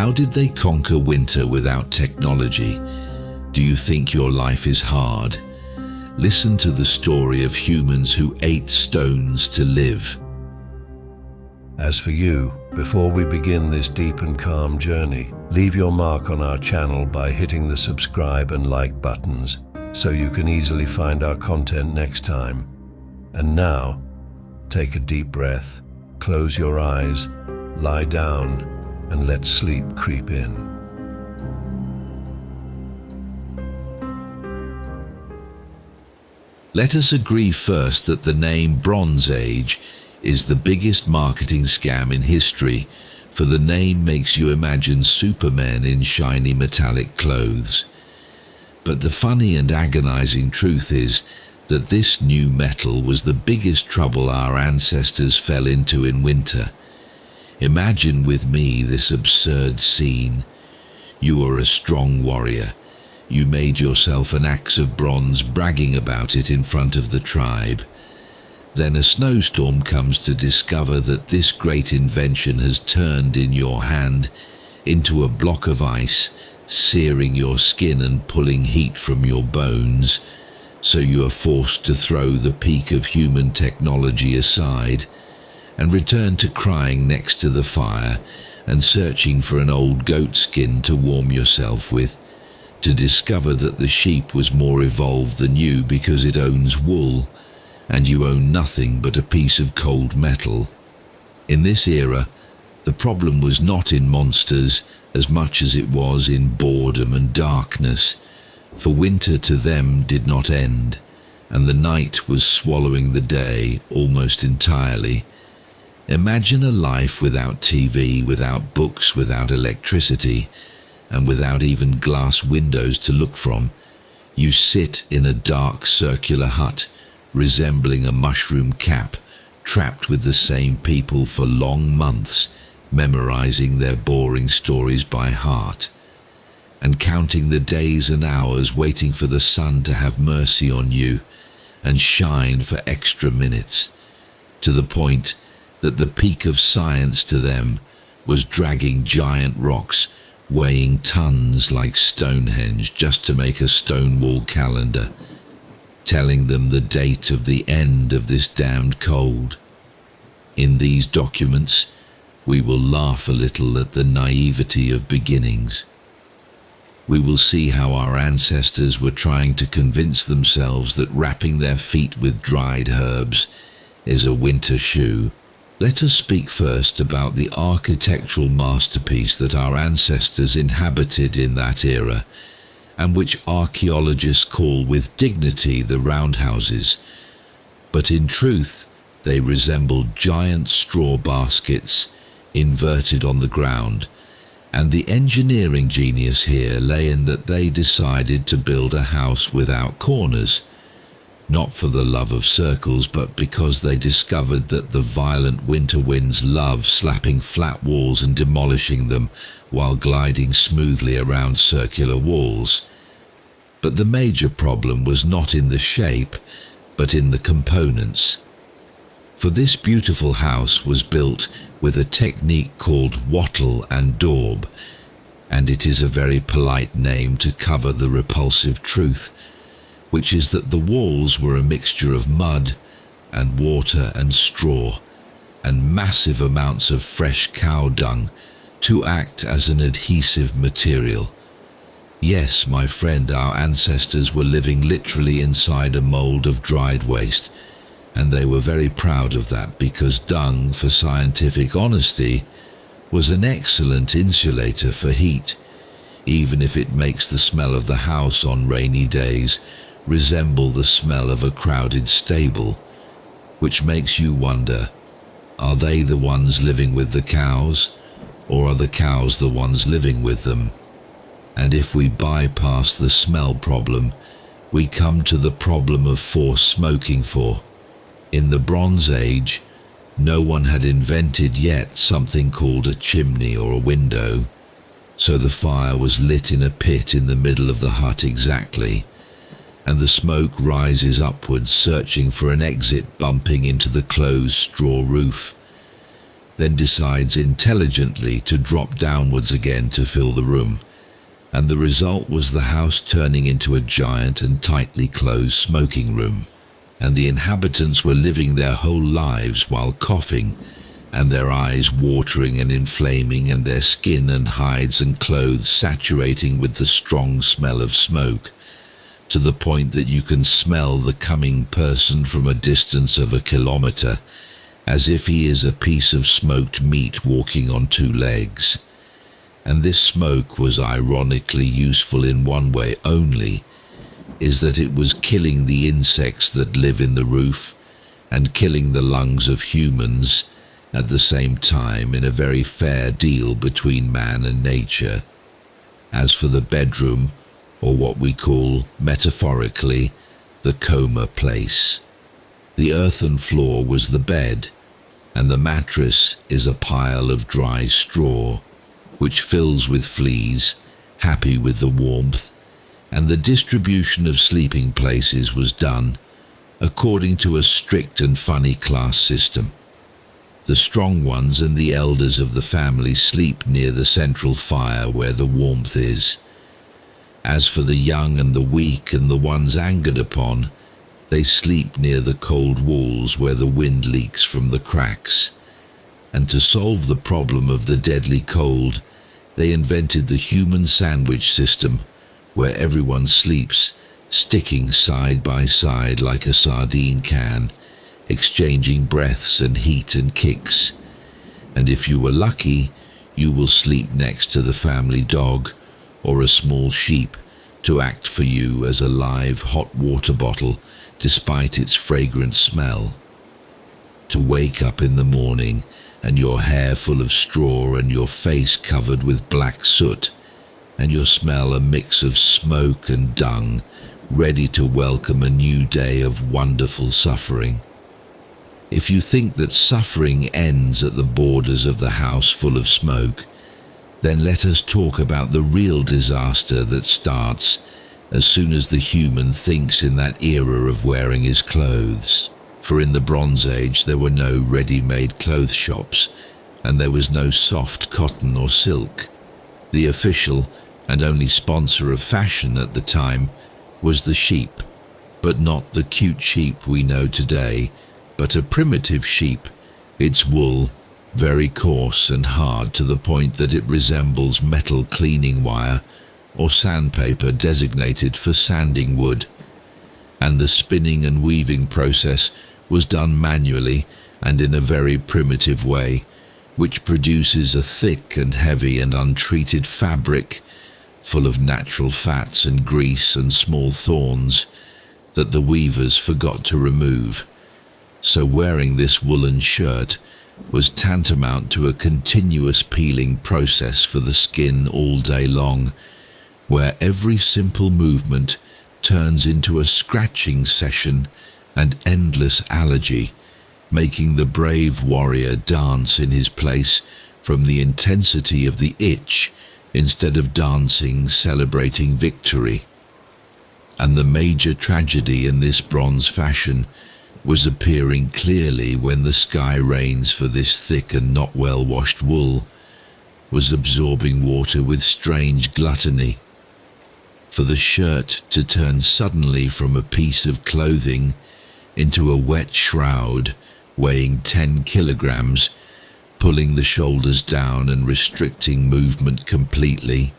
How did they conquer winter without technology? Do you think your life is hard? Listen to the story of humans who ate stones to live. As for you, before we begin this deep and calm journey, leave your mark on our channel by hitting the subscribe and like buttons so you can easily find our content next time. And now, take a deep breath, close your eyes, lie down, and let sleep creep in. Let us agree first that the name Bronze Age is the biggest marketing scam in history, for the name makes you imagine supermen in shiny metallic clothes. But the funny and agonizing truth is that this new metal was the biggest trouble our ancestors fell into in winter. Imagine with me this absurd scene. You are a strong warrior. You made yourself an axe of bronze, bragging about it in front of the tribe. Then a snowstorm comes to discover that this great invention has turned in your hand into a block of ice, searing your skin and pulling heat from your bones, so you are forced to throw the peak of human technology aside and return to crying next to the fire and searching for an old goat skin to warm yourself with, to discover that the sheep was more evolved than you because it owns wool, and you own nothing but a piece of cold metal. In this era, the problem was not in monsters as much as it was in boredom and darkness, for winter to them did not end, and the night was swallowing the day almost entirely. Imagine a life without TV, without books, without electricity, and without even glass windows to look from. You sit in a dark circular hut, resembling a mushroom cap, trapped with the same people for long months, memorizing their boring stories by heart, and counting the days and hours, waiting for the sun to have mercy on you and shine for extra minutes, to the point that the peak of science to them was dragging giant rocks weighing tons like Stonehenge just to make a Stonewall calendar, telling them the date of the end of this damned cold. In these documents, we will laugh a little at the naivety of beginnings. We will see how our ancestors were trying to convince themselves that wrapping their feet with dried herbs is a winter shoe. Let us speak first about the architectural masterpiece that our ancestors inhabited in that era, and which archaeologists call with dignity the roundhouses. But in truth, they resembled giant straw baskets inverted on the ground, and the engineering genius here lay in that they decided to build a house without corners, not for the love of circles, but because they discovered that the violent winter winds love slapping flat walls and demolishing them while gliding smoothly around circular walls. But the major problem was not in the shape, but in the components. For this beautiful house was built with a technique called wattle and daub, and it is a very polite name to cover the repulsive truth, which is that the walls were a mixture of mud and water and straw, and massive amounts of fresh cow dung to act as an adhesive material. Yes, my friend, our ancestors were living literally inside a mold of dried waste, and they were very proud of that because dung, for scientific honesty, was an excellent insulator for heat, even if it makes the smell of the house on rainy days resemble the smell of a crowded stable, which makes you wonder, are they the ones living with the cows, or are the cows the ones living with them? And if we bypass the smell problem, we come to the problem of forced smoking for. In the Bronze Age, no one had invented yet something called a chimney or a window, so the fire was lit in a pit in the middle of the hut exactly, and the smoke rises upwards, searching for an exit, bumping into the closed straw roof. then decides intelligently to drop downwards again to fill the room, and the result was the house turning into a giant and tightly closed smoking room, and the inhabitants were living their whole lives while coughing, and their eyes watering and inflaming, and their skin and hides and clothes saturating with the strong smell of smoke, to the point that you can smell the coming person from a distance of 1 kilometer, as if he is a piece of smoked meat walking on 2 legs. And this smoke was ironically useful in one way only, is that it was killing the insects that live in the roof and killing the lungs of humans at the same time, in a very fair deal between man and nature. As for the bedroom, or what we call, metaphorically, the coma place, the earthen floor was the bed, and the mattress is a pile of dry straw, which fills with fleas, happy with the warmth, and the distribution of sleeping places was done according to a strict and funny class system. The strong ones and the elders of the family sleep near the central fire where the warmth is. As for the young and the weak and the ones angered upon, they sleep near the cold walls where the wind leaks from the cracks. And to solve the problem of the deadly cold, they invented the human sandwich system, where everyone sleeps, sticking side by side like a sardine can, exchanging breaths and heat and kicks. And if you were lucky, you will sleep next to the family dog or a small sheep to act for you as a live hot water bottle despite its fragrant smell. To wake up in the morning and your hair full of straw and your face covered with black soot, and your smell a mix of smoke and dung, ready to welcome a new day of wonderful suffering. If you think that suffering ends at the borders of the house full of smoke, then let us talk about the real disaster that starts as soon as the human thinks in that era of wearing his clothes. For in the Bronze Age there were no ready-made clothes shops, and there was no soft cotton or silk. The official and only sponsor of fashion at the time was the sheep, but not the cute sheep we know today, but a primitive sheep, its wool very coarse and hard to the point that it resembles metal cleaning wire or sandpaper designated for sanding wood. And the spinning and weaving process was done manually and in a very primitive way, which produces a thick and heavy and untreated fabric full of natural fats and grease and small thorns that the weavers forgot to remove. So wearing this woolen shirt was tantamount to a continuous peeling process for the skin all day long, where every simple movement turns into a scratching session and endless allergy, making the brave warrior dance in his place from the intensity of the itch instead of dancing, celebrating victory. And the major tragedy in this bronze fashion was appearing clearly when the sky rains for this thick and not well-washed wool was absorbing water with strange gluttony. For the shirt to turn suddenly from a piece of clothing into a wet shroud weighing 10 kilograms, pulling the shoulders down and restricting movement completely.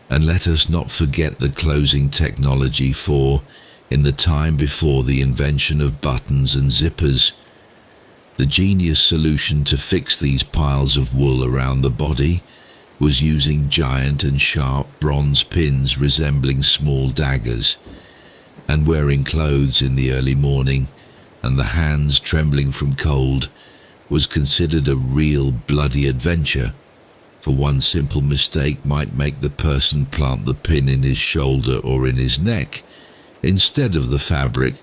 And let us not forget the closing technology, for in the time before the invention of buttons and zippers, the genius solution to fix these piles of wool around the body was using giant and sharp bronze pins resembling small daggers. And wearing clothes in the early morning and the hands trembling from cold was considered a real bloody adventure, for one simple mistake might make the person plant the pin in his shoulder or in his neck instead of the fabric,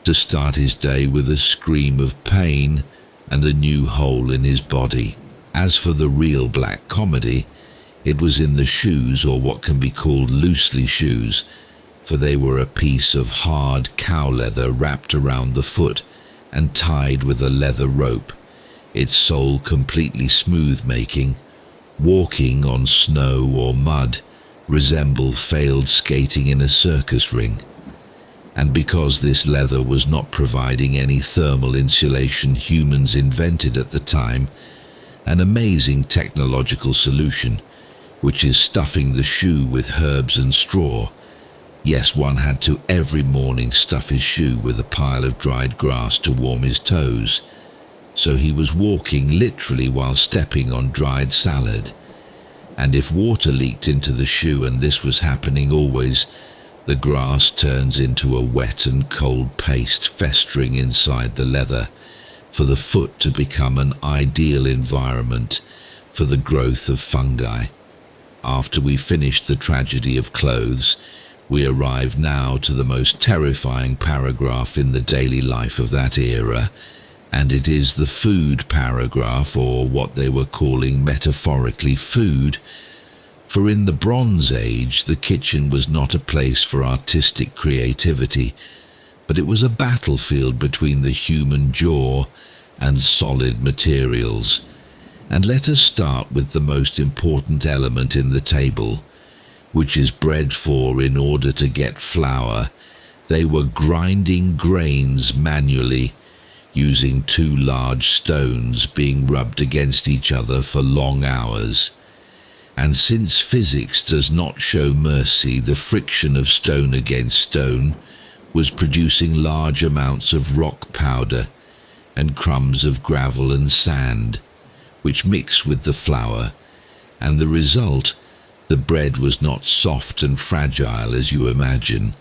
to start his day with a scream of pain and a new hole in his body. As for the real black comedy, it was in the shoes, or what can be called loosely shoes, for they were a piece of hard cow leather wrapped around the foot and tied with a leather rope, its sole completely smooth, making walking on snow or mud resemble failed skating in a circus ring. And because this leather was not providing any thermal insulation, humans invented at the time an amazing technological solution, which is stuffing the shoe with herbs and straw. Yes, one had to every morning stuff his shoe with a pile of dried grass to warm his toes, so he was walking literally while stepping on dried salad. And if water leaked into the shoe, and this was happening always, the grass turns into a wet and cold paste festering inside the leather, for the foot to become an ideal environment for the growth of fungi. After we finished the tragedy of clothes, we arrive now to the most terrifying paragraph in the daily life of that era, and it is the food paragraph, or what they were calling metaphorically food. For in the Bronze Age, the kitchen was not a place for artistic creativity, but it was a battlefield between the human jaw and solid materials. And let us start with the most important element in the table, which is bread. For in order to get flour, they were grinding grains manually, using 2 large stones being rubbed against each other for long hours. And since physics does not show mercy, the friction of stone against stone was producing large amounts of rock powder and crumbs of gravel and sand, which mixed with the flour, and the result, the bread was not soft and fragile as you imagine,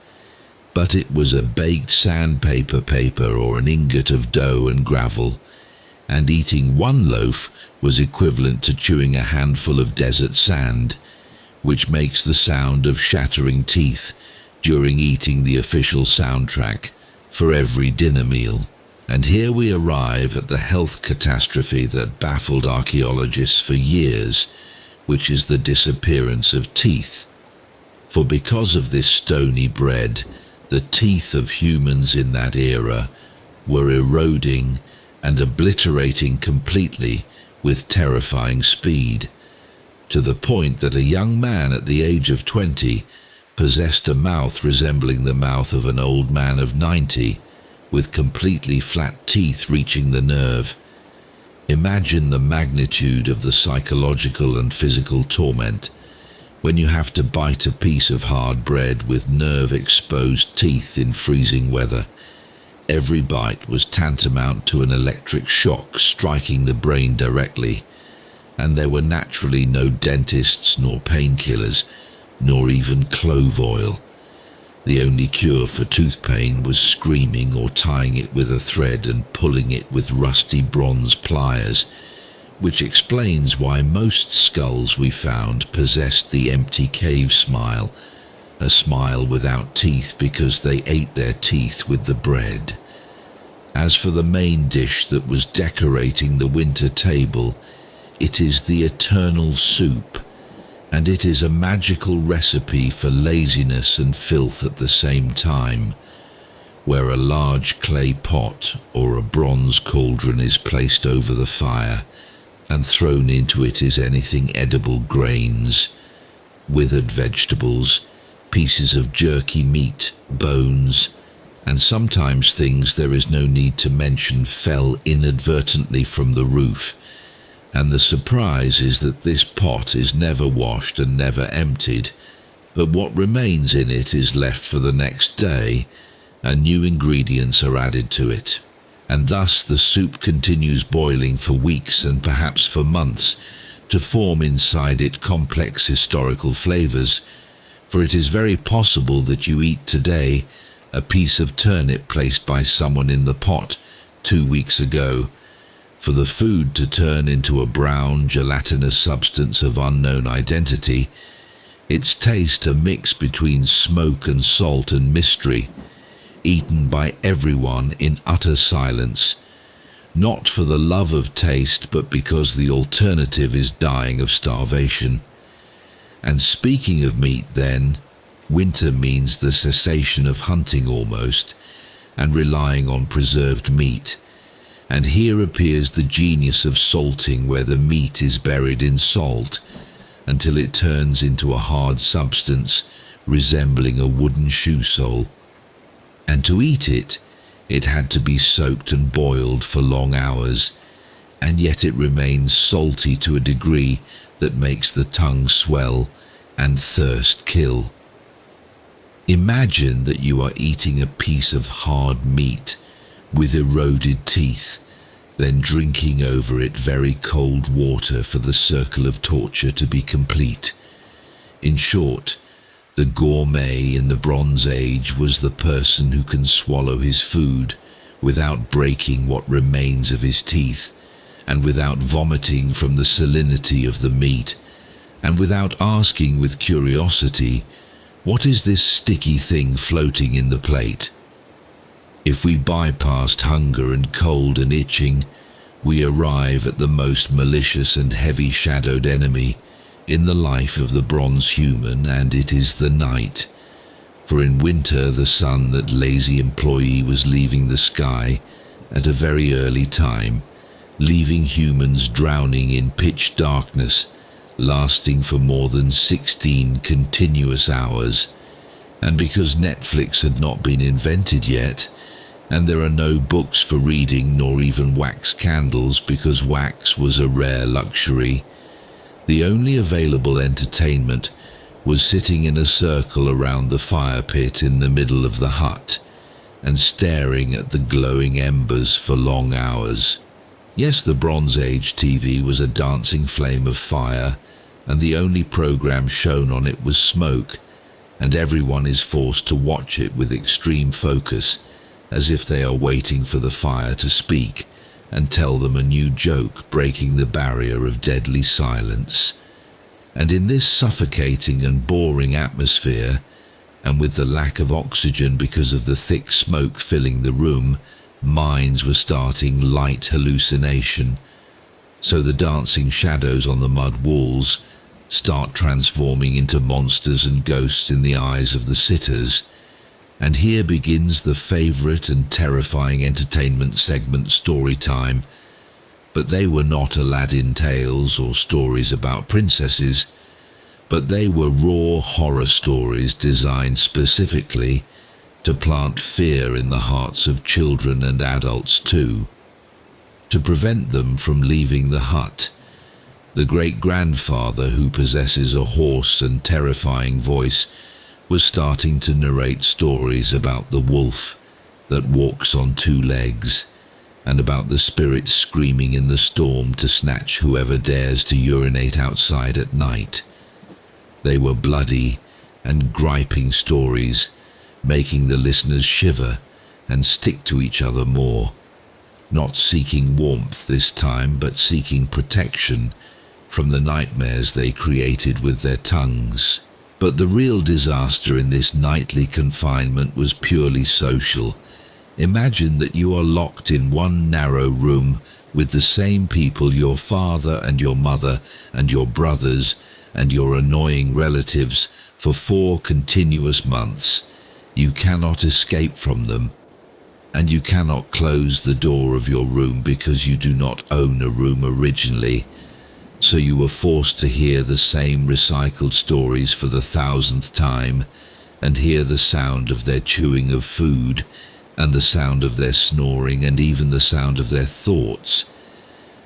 but it was a baked sandpaper paper or an ingot of dough and gravel, and eating 1 loaf was equivalent to chewing a handful of desert sand, which makes the sound of shattering teeth during eating the official soundtrack for every dinner meal. And here we arrive at the health catastrophe that baffled archaeologists for years, which is the disappearance of teeth. For because of this stony bread, the teeth of humans in that era were eroding and obliterating completely with terrifying speed, to the point that a young man at the age of 20 possessed a mouth resembling the mouth of an old man of 90, with completely flat teeth reaching the nerve. Imagine the magnitude of the psychological and physical torment when you have to bite a piece of hard bread with nerve-exposed teeth in freezing weather. Every bite was tantamount to an electric shock striking the brain directly, and there were naturally no dentists nor painkillers, nor even clove oil. The only cure for tooth pain was screaming or tying it with a thread and pulling it with rusty bronze pliers, which explains why most skulls we found possessed the empty cave smile, a smile without teeth because they ate their teeth with the bread. As for the main dish that was decorating the winter table, it is the eternal soup, and it is a magical recipe for laziness and filth at the same time, where a large clay pot or a bronze cauldron is placed over the fire, and thrown into it is anything edible: grains, withered vegetables, pieces of jerky meat, bones, and sometimes things there is no need to mention fell inadvertently from the roof. And the surprise is that this pot is never washed and never emptied, but what remains in it is left for the next day, and new ingredients are added to it. And thus the soup continues boiling for weeks and perhaps for months to form inside it complex historical flavors, for it is very possible that you eat today a piece of turnip placed by someone in the pot 2 weeks ago. For the food to turn into a brown, gelatinous substance of unknown identity, its taste a mix between smoke and salt and mystery, eaten by everyone in utter silence, not for the love of taste, but because the alternative is dying of starvation. And speaking of meat then, winter means the cessation of hunting almost, and relying on preserved meat. And here appears the genius of salting, where the meat is buried in salt until it turns into a hard substance resembling a wooden shoe sole. And to eat it, it had to be soaked and boiled for long hours, and yet it remains salty to a degree that makes the tongue swell and thirst kill. Imagine that you are eating a piece of hard meat with eroded teeth, then drinking over it very cold water for the circle of torture to be complete. In short, the gourmet in the Bronze Age was the person who can swallow his food without breaking what remains of his teeth, and without vomiting from the salinity of the meat, and without asking with curiosity, "What is this sticky thing floating in the plate?" If we bypassed hunger and cold and itching, we arrive at the most malicious and heavy-shadowed enemy in the life of the bronze human, and it is the night. For in winter, the sun, that lazy employee, was leaving the sky at a very early time, leaving humans drowning in pitch darkness, lasting for more than 16 continuous hours. And because Netflix had not been invented yet, and there are no books for reading nor even wax candles because wax was a rare luxury, the only available entertainment was sitting in a circle around the fire pit in the middle of the hut and staring at the glowing embers for long hours. Yes, the Bronze Age TV was a dancing flame of fire, and the only program shown on it was smoke, and everyone is forced to watch it with extreme focus, as if they are waiting for the fire to speak and tell them a new joke, breaking the barrier of deadly silence. And in this suffocating and boring atmosphere, and with the lack of oxygen because of the thick smoke filling the room, minds were starting light hallucination. So the dancing shadows on the mud walls start transforming into monsters and ghosts in the eyes of the sitters. And here begins the favorite and terrifying entertainment segment, story time. But they were not Aladdin tales or stories about princesses, but they were raw horror stories designed specifically to plant fear in the hearts of children and adults too, to prevent them from leaving the hut. The great-grandfather, who possesses a hoarse and terrifying voice, was starting to narrate stories about the wolf that walks on two legs, and about the spirits screaming in the storm to snatch whoever dares to urinate outside at night. They were bloody and griping stories, making the listeners shiver and stick to each other more, not seeking warmth this time, but seeking protection from the nightmares they created with their tongues. But the real disaster in this nightly confinement was purely social. Imagine that you are locked in one narrow room with the same people, your father and your mother and your brothers and your annoying relatives, for 4 continuous months. You cannot escape from them, and you cannot close the door of your room because you do not own a room originally. So you were forced to hear the same recycled stories for the 1,000th time, and hear the sound of their chewing of food, and the sound of their snoring, and even the sound of their thoughts.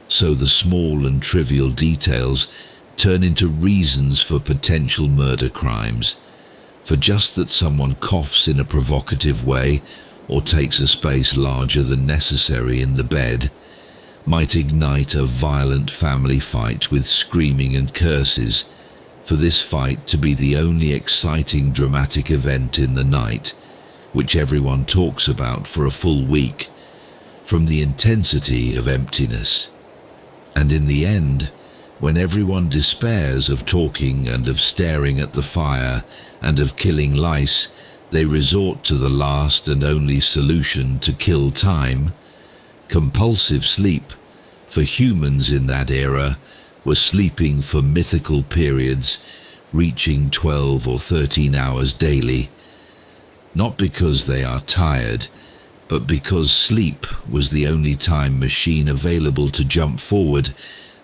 So the small and trivial details turn into reasons for potential murder crimes, for just that someone coughs in a provocative way or takes a space larger than necessary in the bed might ignite a violent family fight with screaming and curses, for this fight to be the only exciting dramatic event in the night, which everyone talks about for a full week, from the intensity of emptiness. And in the end, when everyone despairs of talking and of staring at the fire and of killing lice, they resort to the last and only solution to kill time: compulsive sleep. For humans in that era were sleeping for mythical periods, reaching 12 or 13 hours daily, not because they are tired, but because sleep was the only time machine available to jump forward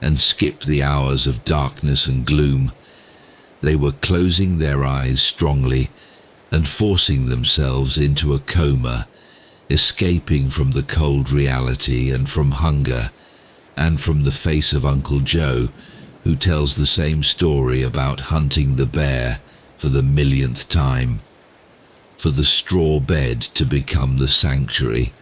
and skip the hours of darkness and gloom, they were closing their eyes strongly and forcing themselves into a coma, escaping from the cold reality and from hunger, and from the face of Uncle Joe, who tells the same story about hunting the bear for the millionth time, for the straw bed to become the sanctuary,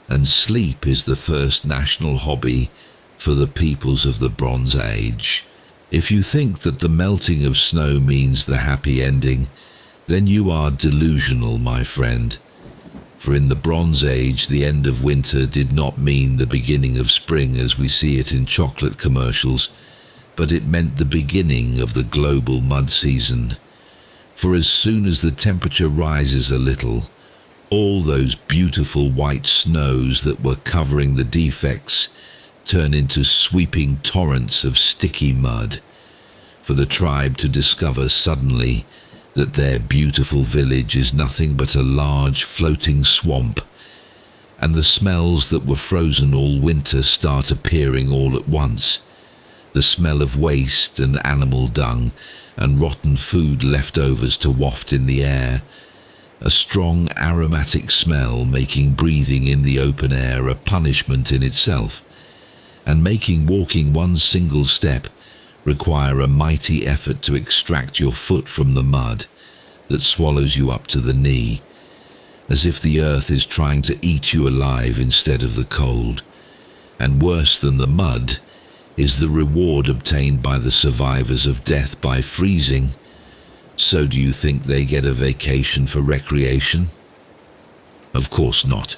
and sleep is the first national hobby for the peoples of the Bronze Age. If you think that the melting of snow means the happy ending, then you are delusional, my friend. For in the Bronze Age, the end of winter did not mean the beginning of spring as we see it in chocolate commercials, but it meant the beginning of the global mud season. For as soon as the temperature rises a little, all those beautiful white snows that were covering the defects turn into sweeping torrents of sticky mud, for the tribe to discover suddenly that their beautiful village is nothing but a large floating swamp, and the smells that were frozen all winter start appearing all at once. The smell of waste and animal dung and rotten food leftovers to waft in the air, a strong aromatic smell making breathing in the open air a punishment in itself, and making walking one single step require a mighty effort to extract your foot from the mud that swallows you up to the knee, as if the earth is trying to eat you alive instead of the cold. And worse than the mud is the reward obtained by the survivors of death by freezing. So do you think they get a vacation for recreation? Of course not,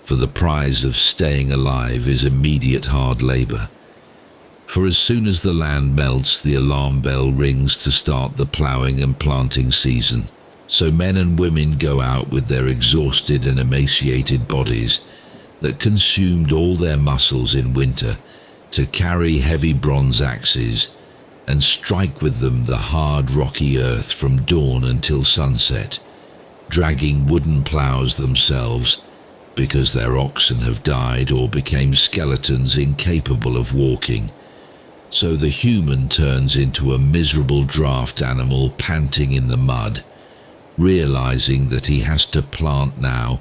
for the prize of staying alive is immediate hard labor. For as soon as the land melts, the alarm bell rings to start the ploughing and planting season. So men and women go out with their exhausted and emaciated bodies that consumed all their muscles in winter to carry heavy bronze axes and strike with them the hard rocky earth from dawn until sunset, dragging wooden ploughs themselves because their oxen have died or became skeletons incapable of walking. So the human turns into a miserable draft animal panting in the mud, realizing that he has to plant now,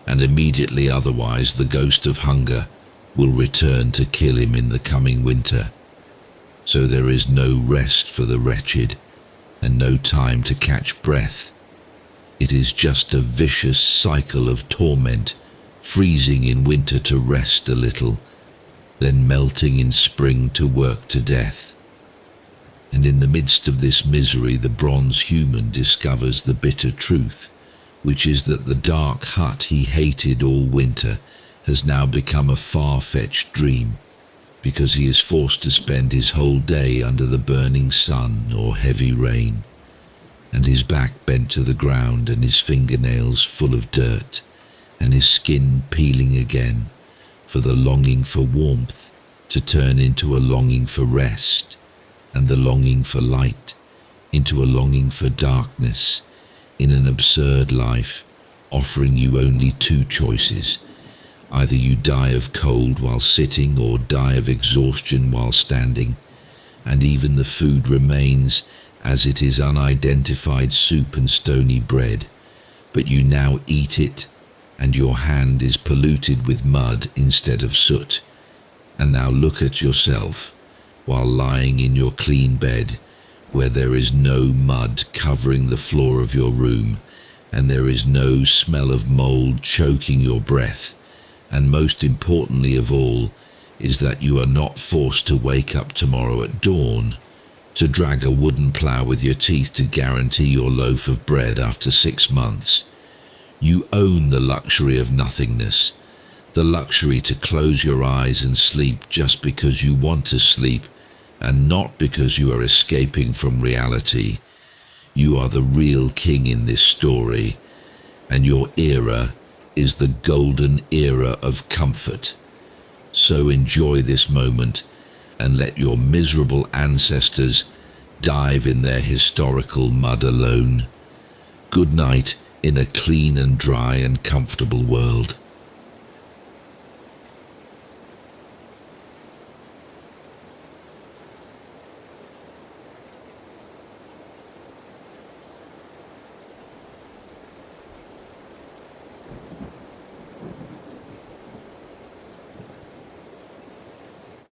and immediately otherwise the ghost of hunger will return to kill him in the coming winter. So there is no rest for the wretched, and no time to catch breath. It is just a vicious cycle of torment, freezing in winter to rest a little, then melting in spring to work to death. And in the midst of this misery, the bronze human discovers the bitter truth, which is that the dark hut he hated all winter has now become a far-fetched dream, because he is forced to spend his whole day under the burning sun or heavy rain, and his back bent to the ground and his fingernails full of dirt, and his skin peeling again, for the longing for warmth to turn into a longing for rest, and the longing for light into a longing for darkness, in an absurd life offering you only two choices. Either you die of cold while sitting or die of exhaustion while standing, and even the food remains as it is unidentified soup and stony bread, but you now eat it, and your hand is polluted with mud instead of soot. And now look at yourself while lying in your clean bed, where there is no mud covering the floor of your room, and there is no smell of mold choking your breath, and most importantly of all is that you are not forced to wake up tomorrow at dawn to drag a wooden plough with your teeth to guarantee your loaf of bread after 6 months. You own the luxury of nothingness, the luxury to close your eyes and sleep just because you want to sleep, and not because you are escaping from reality. You are the real king in this story, and your era is the golden era of comfort. So enjoy this moment and let your miserable ancestors dive in their historical mud alone. Good night in a clean and dry and comfortable world.